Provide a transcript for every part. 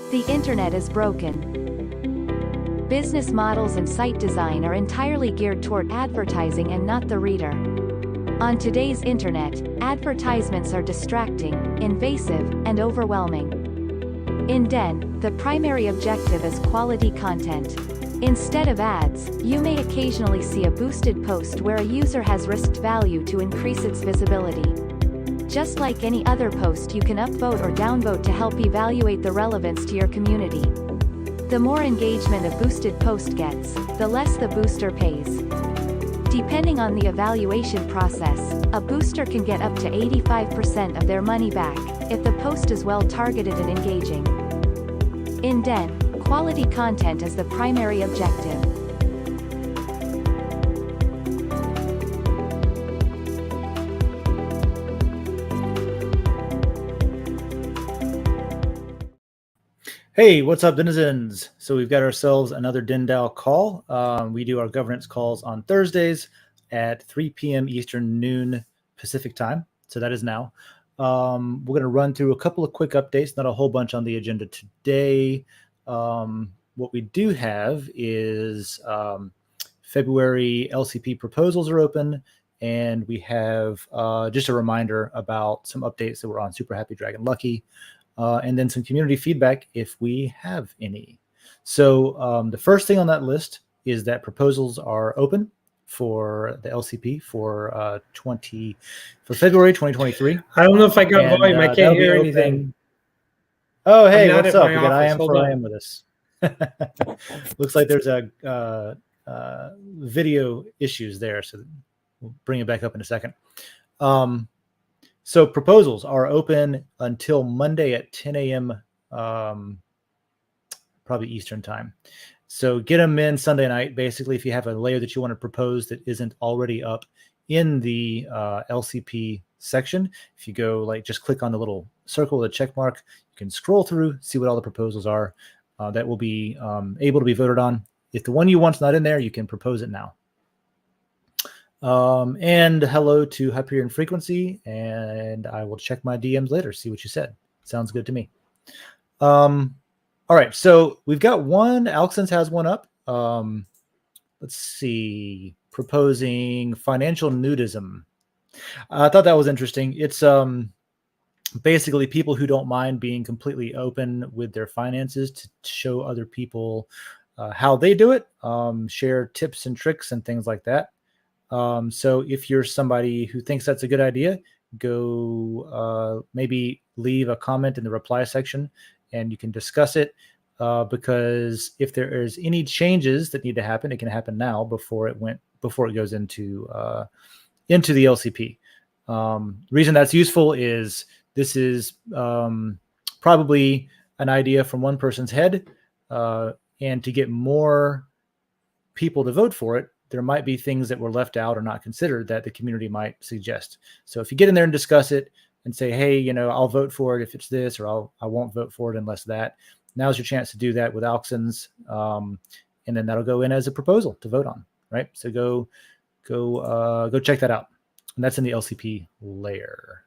The internet is broken. Business models and site design are entirely geared toward advertising and not the reader. On today's internet, advertisements are distracting, invasive, and overwhelming. In Den, the primary objective is quality content. Instead of ads, you may occasionally see a boosted post where a user has risked value to increase its visibility. Just like any other post, you can upvote or downvote to help evaluate the relevance to your community. The more engagement a boosted post gets, the less the booster pays. Depending on the evaluation process, a booster can get up to 85% of their money back, if the post is well targeted and engaging. In Den, quality content is the primary objective. Hey, what's up, denizens? So we've got ourselves another DENDAO call. We do our governance calls on Thursdays at 3 p.m. Eastern, noon Pacific time. So that is now. We're going to run through a couple of quick updates, not a whole bunch on the agenda today. What we do have is February LCP proposals are open, and we have just a reminder about some updates that were on Super Happy Dragon Lucky. And then some community feedback if we have any. So the first thing on that list is that proposals are open for the LCP for February 2023. I don't know if I got volume. I can't hear anything. Oh, hey, what's up? We got I am for I am with us. Looks like there's a video issues there, so we'll bring it back up in a second. So proposals are open until Monday at 10 a.m. Probably Eastern time. So get them in Sunday night. Basically, if you have a layer that you want to propose that isn't already up in the LCP section, if you go just click on the little circle with a check mark, you can scroll through, see what all the proposals are that will be able to be voted on. If the one you want's not in there, you can propose it now. And hello to Hyperion Frequency, and I will check my DMs later, see what you said. Sounds good to me. All right, so we've got one. Alexens has one up. Let's see, proposing financial nudism. I thought that was interesting. It's basically people who don't mind being completely open with their finances to show other people how they do it, share tips and tricks and things like that. So if you're somebody who thinks that's a good idea, go maybe leave a comment in the reply section and you can discuss it, because if there is any changes that need to happen, it can happen now before it goes into the LCP. Reason that's useful is this is probably an idea from one person's head, and to get more people to vote for it, there might be things that were left out or not considered that the community might suggest. So if you get in there and discuss it and say, hey, I'll vote for it if it's this, or I won't vote for it unless that, now's your chance to do that with Alexens. And then that'll go in as a proposal to vote on, right? So go check that out. And that's in the LCP layer.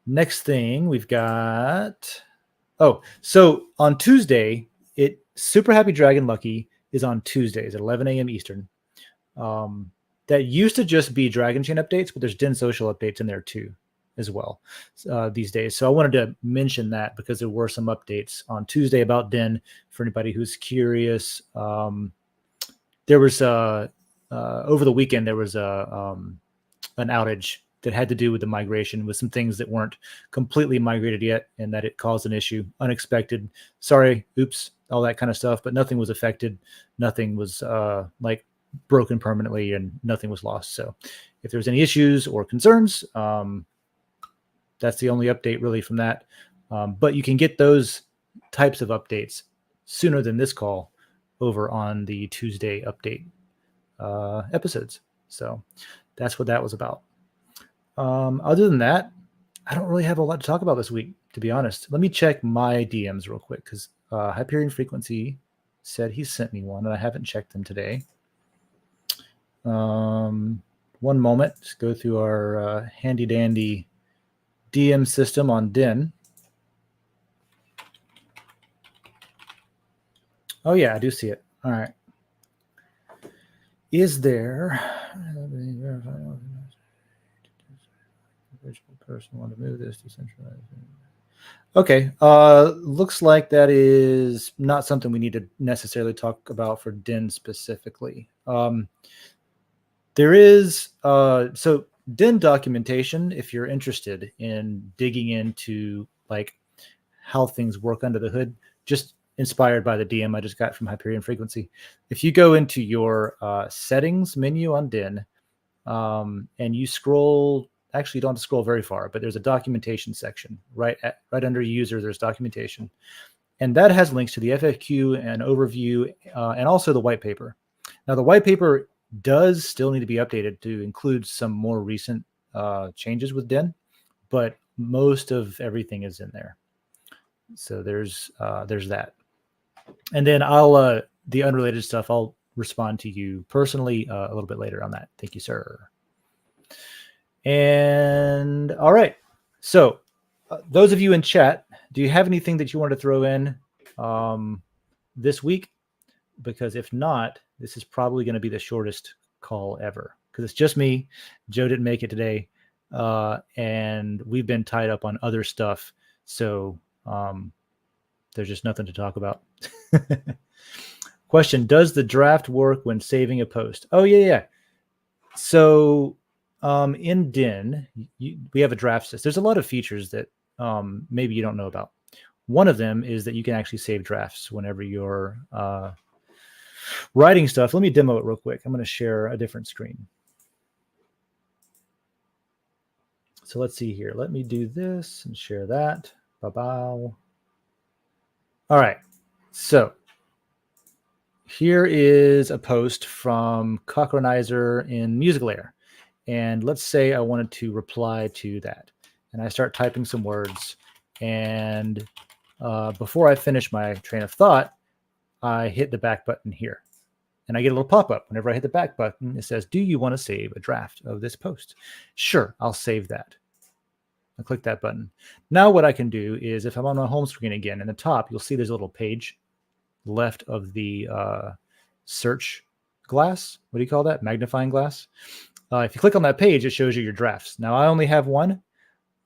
Next thing we've got, so on Tuesday, Super Happy Dragon Lucky is on Tuesdays at 11 a.m. Eastern. That used to just be Dragon Chain updates, but there's Den.Social updates in there too, as well, these days. So I wanted to mention that because there were some updates on Tuesday about Den for anybody who's curious. There was over the weekend, there was an outage that had to do with the migration, with some things that weren't completely migrated yet, and that it caused an issue, unexpected. Sorry, oops, all that kind of stuff, but nothing was affected. Nothing was broken permanently, and nothing was lost. So if there's any issues or concerns, that's the only update really from that. But you can get those types of updates sooner than this call over on the Tuesday update episodes. So that's what that was about. Other than that, I don't really have a lot to talk about this week, to be honest. Let me check my DMs real quick, because Hyperion Frequency said he sent me one, and I haven't checked them today. One moment. Let's go through our handy-dandy DM system on Den. Oh yeah, I do see it. All right. Is there virtual person want to move this decentralized? Okay. Looks like that is not something we need to necessarily talk about for Den specifically. There is so Den documentation, if you're interested in digging into like how things work under the hood, just inspired by the DM I just got from Hyperion Frequency. If you go into your settings menu on Den and you scroll, actually you don't have to scroll very far, but there's a documentation section right under user. There's documentation, and that has links to the FAQ and overview and also the white paper. Now the white paper does still need to be updated to include some more recent changes with Den, but most of everything is in there. So there's that. And then I'll the unrelated stuff I'll respond to you personally a little bit later on that. Thank you, sir. And all right. So those of you in chat, do you have anything that you want to throw in this week? Because if not, this is probably going to be the shortest call ever because it's just me. Joe didn't make it today. And we've been tied up on other stuff. So there's just nothing to talk about. Question, does the draft work when saving a post? Oh, yeah. So in Den, we have a draft system. There's a lot of features that maybe you don't know about. One of them is that you can actually save drafts whenever you're writing stuff. Let me demo it real quick. I'm going to share a different screen. So let's see here. Let me do this and share that. Bye-bye. All right. So here is a post from Cochranizer in Music Layer. And let's say I wanted to reply to that. And I start typing some words. And before I finish my train of thought, I hit the back button here. And I get a little pop-up. Whenever I hit the back button, it says, do you want to save a draft of this post? Sure, I'll save that. I'll click that button. Now what I can do is if I'm on my home screen again, in the top, you'll see there's a little page left of the search glass. What do you call that? Magnifying glass. If you click on that page, it shows you your drafts. Now I only have one.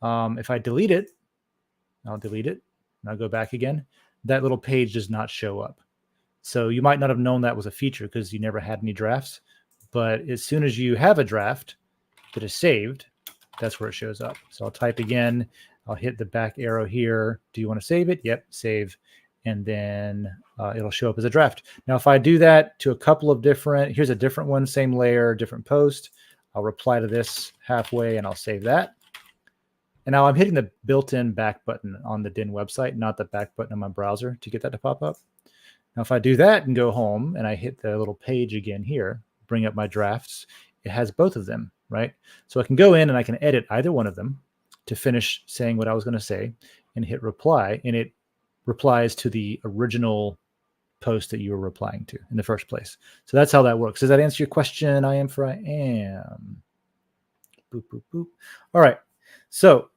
If I delete it, I'll delete it. And I'll go back again. That little page does not show up. So you might not have known that was a feature because you never had any drafts. But as soon as you have a draft that is saved, that's where it shows up. So I'll type again. I'll hit the back arrow here. Do you want to save it? Yep, save. And then it'll show up as a draft. Now, if I do that to a couple of different, here's a different one, same layer, different post. I'll reply to this halfway and I'll save that. And now I'm hitting the built-in back button on the Den website, not the back button on my browser to get that to pop up. Now, if I do that and go home and I hit the little page again here, bring up my drafts, it has both of them, right? So I can go in and I can edit either one of them to finish saying what I was going to say and hit reply, and it replies to the original post that you were replying to in the first place. So that's how that works. Does that answer your question? I am for I am. Boop, boop, boop. All right. So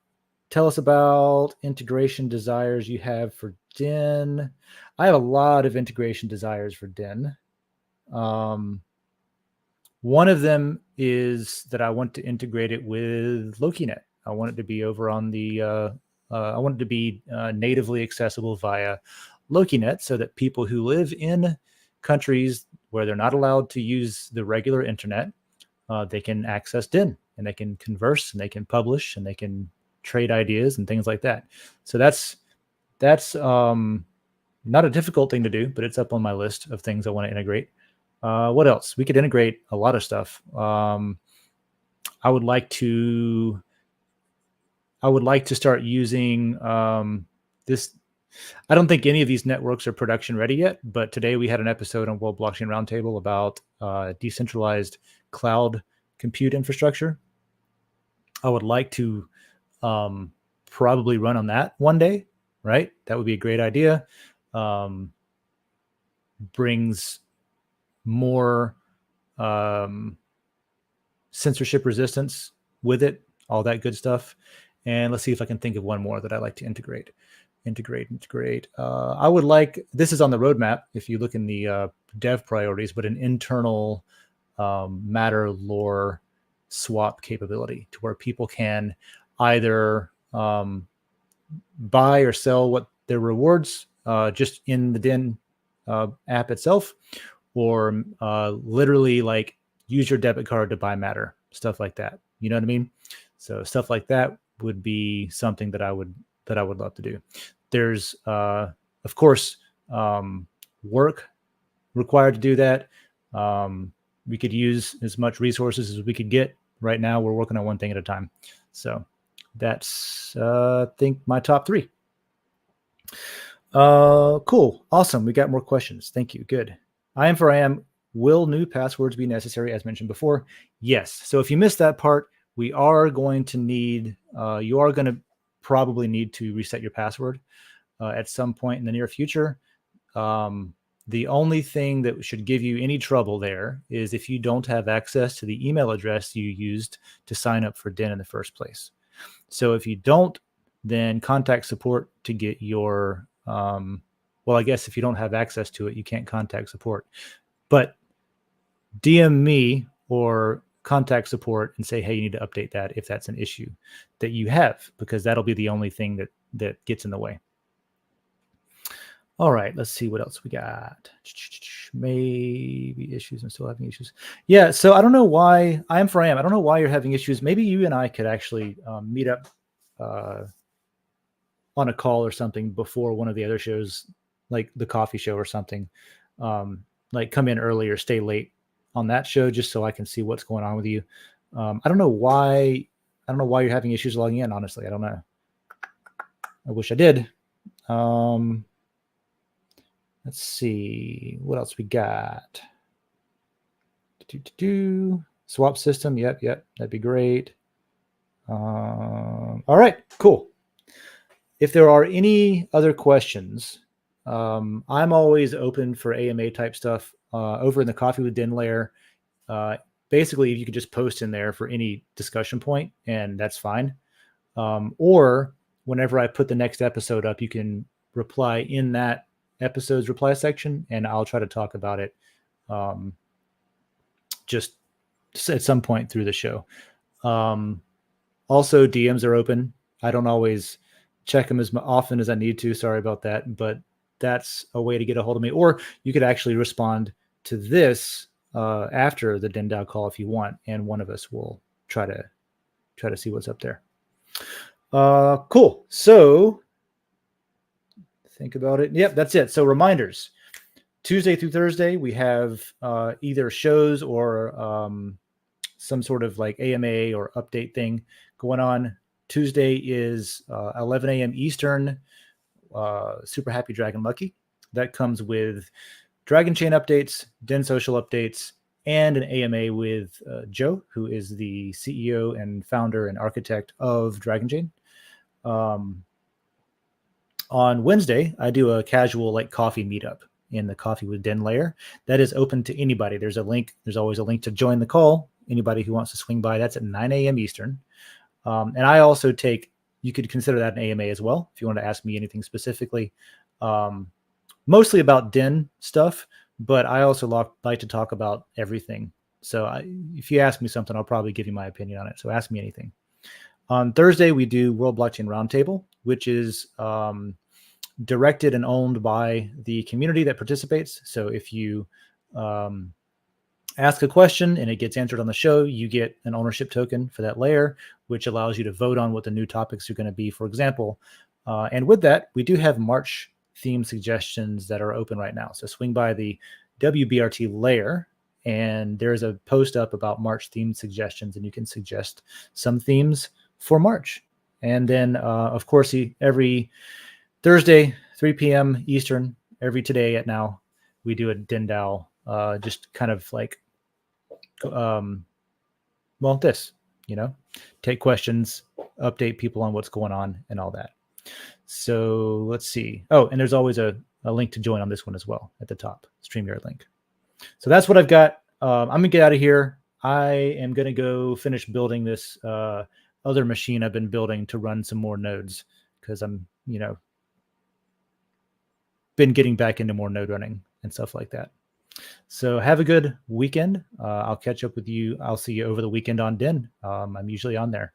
tell us about integration desires you have for Den. I have a lot of integration desires for Den. One of them is that I want to integrate it with LokiNet. I want it to be over on the, I want it to be natively accessible via LokiNet so that people who live in countries where they're not allowed to use the regular internet, they can access Den and they can converse and they can publish and they can trade ideas and things like that. So that's not a difficult thing to do, but it's up on my list of things I want to integrate. What else? We could integrate a lot of stuff. I would like to start using this. I don't think any of these networks are production ready yet, but today we had an episode on World Blockchain Roundtable about decentralized cloud compute infrastructure. I would like to probably run on that one day, right? That would be a great idea. Brings more censorship resistance with it, all that good stuff. And let's see if I can think of one more that I like to integrate. Integrate. I would like, this is on the roadmap if you look in the dev priorities, but an internal matter lore swap capability to where people can either buy or sell what their rewards just in the Den app itself, or literally like use your debit card to buy matter, stuff like that. You know what I mean? So stuff like that would be something that I would love to do. There's of course work required to do that. We could use as much resources as we could get. Right now we're working on one thing at a time. So that's I think my top 3. Cool. Awesome. We got more questions. Thank you. Good. I am. Will new passwords be necessary as mentioned before? Yes. So if you missed that part, we are going to need, you are going to probably need to reset your password at some point in the near future. The only thing that should give you any trouble there is if you don't have access to the email address you used to sign up for Den in the first place. So if you don't, then contact support to get your, well, I guess if you don't have access to it, you can't contact support. But DM me or contact support and say, hey, you need to update that if that's an issue that you have, because that'll be the only thing that gets in the way. All right, let's see what else we got. Maybe issues. I'm still having issues. Yeah, so I don't know why. I don't know why you're having issues. Maybe you and I could actually meet up on a call or something before one of the other shows, like the coffee show or something. Like come in early or stay late on that show just so I can see what's going on with you. I don't know why you're having issues logging in. Honestly, I don't know. I wish I did. Let's see what else we got. Swap system. Yep. That'd be great. All right, cool. If there are any other questions, I'm always open for AMA type stuff over in the Coffee with Den layer. Basically, if you could just post in there for any discussion point, and that's fine. Or whenever I put the next episode up, you can reply in that episode's reply section, and I'll try to talk about it just at some point through the show. Also, DMs are open. I don't always check them as often as I need to. Sorry about that, but that's a way to get a hold of me. Or you could actually respond to this after the DENDAO call if you want, and one of us will try to see what's up there. Cool. So think about it. Yep, that's it. So reminders. Tuesday through Thursday, we have either shows or some sort of like AMA or update thing going on. Tuesday is 11 a.m. Eastern, Super Happy Dragon Lucky. That comes with Dragon Chain updates, Den.Social updates, and an AMA with Joe, who is the CEO and founder and architect of Dragon Chain. On Wednesday, I do a casual like coffee meetup in the Coffee with Den layer. That is open to anybody. There's a link. There's always a link to join the call. Anybody who wants to swing by, that's at 9 a.m. Eastern. And I also you could consider that an AMA as well, if you want to ask me anything specifically, mostly about Den stuff, but I also like to talk about everything. So if you ask me something, I'll probably give you my opinion on it. So ask me anything. On Thursday, we do World Blockchain Roundtable, which is directed and owned by the community that participates. So if you ask a question and it gets answered on the show, you get an ownership token for that layer, which allows you to vote on what the new topics are going to be, for example. And with that, we do have March theme suggestions that are open right now. So swing by the WBRT layer, and there's a post up about March theme suggestions, and you can suggest some themes for March. And then, of course, every Thursday, 3 p.m. Eastern, every today at now, we do a DENDAO, just kind of like, take questions, update people on what's going on and all that. So let's see. Oh, and there's always a link to join on this one as well at the top, StreamYard link. So that's what I've got. I'm going to get out of here. I am going to go finish building this other machine I've been building to run some more nodes, because I'm, been getting back into more node running and stuff like that. So have a good weekend. I'll catch up with you. I'll see you over the weekend on Den. I'm usually on there.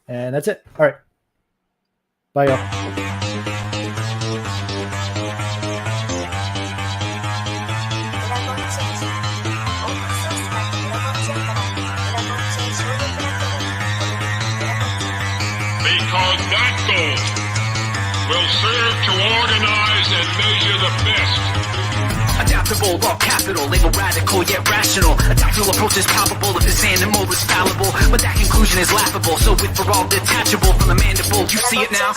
And that's it. All right. Bye, y'all. Because that goal will serve to organize and measure the best. Adaptable, all capital, label radical yet rational. A tactical approach is palpable if this animal is fallible, but that conclusion is laughable. So with for all detachable from the mandible, you see it now.